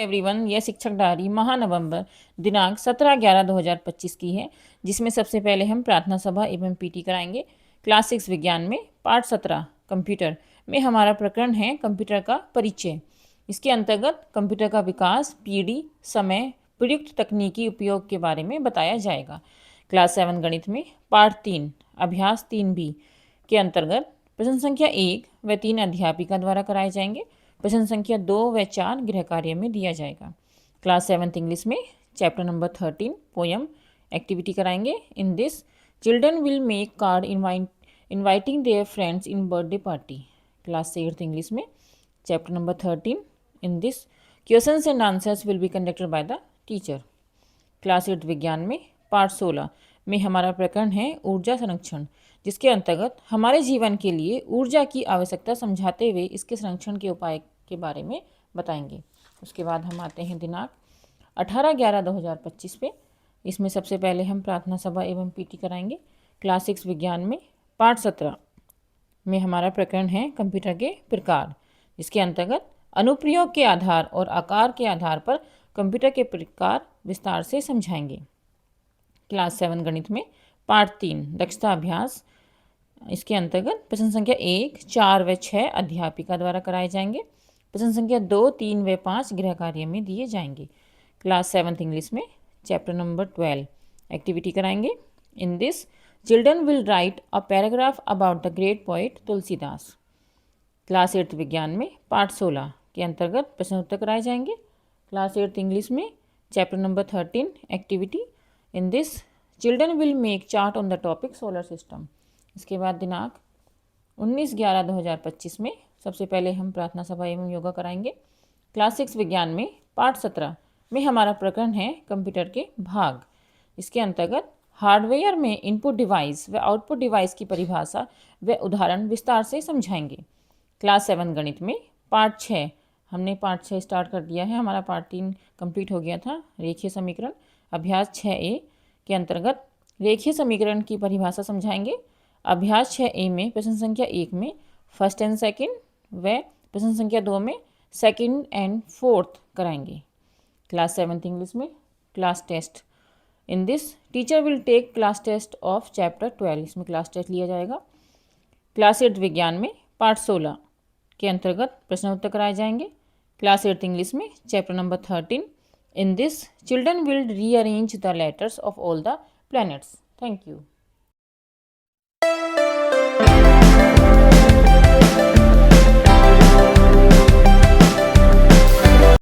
Everyone, यह शिक्षक diary महानवंबर दिनांक 17/11/2025 की है, जिसमें सबसे पहले हम प्रार्थना सभा एवं पीटी कराएंगे। क्लास 6 विज्ञान में पाठ 17 कंप्यूटर में हमारा प्रकरण है कंप्यूटर का परिचय। इसके अंतर्गत कंप्यूटर का विकास, पीढ़ी, समय, प्रयुक्त तकनीकी उपयोग के बारे में बताया जाएगा। क्लास 7 गणित में पाठ 3 अभ्यास 3B के अंतर्गत प्रश्न संख्या 1 व 3 अध्यापिका द्वारा कराए जाएंगे। प्रश्न संख्या 2 व 4 गृह कार्य में दिया जाएगा। क्लास 7 इंग्लिश में चैप्टर नंबर 13 पोयम एक्टिविटी कराएंगे। In this children will make card inviting their friends in birthday party. Class 8 English में chapter number 13 in this questions and answers will be conducted by the teacher. Class 8 विज्ञान में पाठ 16 में हमारा प्रकरण है ऊर्जा संरक्षण, जिसके अंतर्गत हमारे जीवन के लिए ऊर्जा की आवश्यकता समझाते हुए इसके संरक्षण के उपाय के बारे में बताएंगे। उसके बाद हम आते हैं दिनांक 18/11/2025 पे। इसमें सबसे पहले हम प्रार्थना सभा एवं पीटी कराएंगे। क्लास 6 विज्ञान में पाठ 17 में हमारा प्रकरण है कंप्यूटर के प्रकार, जिसके अंतर्गत अनुप्रयोग के आधार और आकार के आधार पर कंप्यूटर के प्रकार विस्तार से समझाएंगे। क्लास 7 गणित में पाठ 3 दक्षता अभ्यास, इसके अंतर्गत प्रश्न संख्या 1, 4 व 6 अध्यापिका द्वारा कराए जाएंगे। प्रश्न संख्या 2, 3 व 5 गृह कार्य में दिए जाएंगे। क्लास 7 इंग्लिश में चैप्टर नंबर 12 एक्टिविटी कराएंगे। In this children will write a paragraph about the great poet Tulsidas. Class 8 विज्ञान में पाठ 16 के अंतर्गत प्रश्न उत्तर कराए जाएंगे। क्लास 8 इंग्लिश में chapter number 13 activity. In this children will make chart on the topic solar system. इसके बाद दिनांक 19/11/2025 में सबसे पहले हम प्रार्थना सभा एवं योगा कराएंगे। क्लास 6 विज्ञान में पाठ 17 में हमारा प्रकरण है कंप्यूटर के भाग। इसके अंतर्गत हार्डवेयर में इनपुट डिवाइस व आउटपुट डिवाइस की परिभाषा व उदाहरण विस्तार से समझाएंगे। क्लास 7 गणित में पाठ 6 हमने पाठ 6 स्टार्ट कर दिया है, हमारा पाठ 3 कंप्लीट हो गया था। रेखीय समीकरण अभ्यास 6A के अंतर्गत रेखीय समीकरण की परिभाषा समझाएंगे। अभ्यास 6A में प्रश्न संख्या 1 में फर्स्ट एंड सेकंड व प्रश्न संख्या 2 में सेकंड एंड फोर्थ कराएंगे। क्लास 7 इंग्लिश में class test. In this teacher will take class test of chapter 12। इसमें क्लास टेस्ट लिया जाएगा। क्लास 8 विज्ञान में पाठ 16 के अंतर्गत प्रश्न उत्तर कराए जाएंगे। क्लास 8 इंग्लिश में chapter number 13। In this children will rearrange the letters of all the planets. Thank you.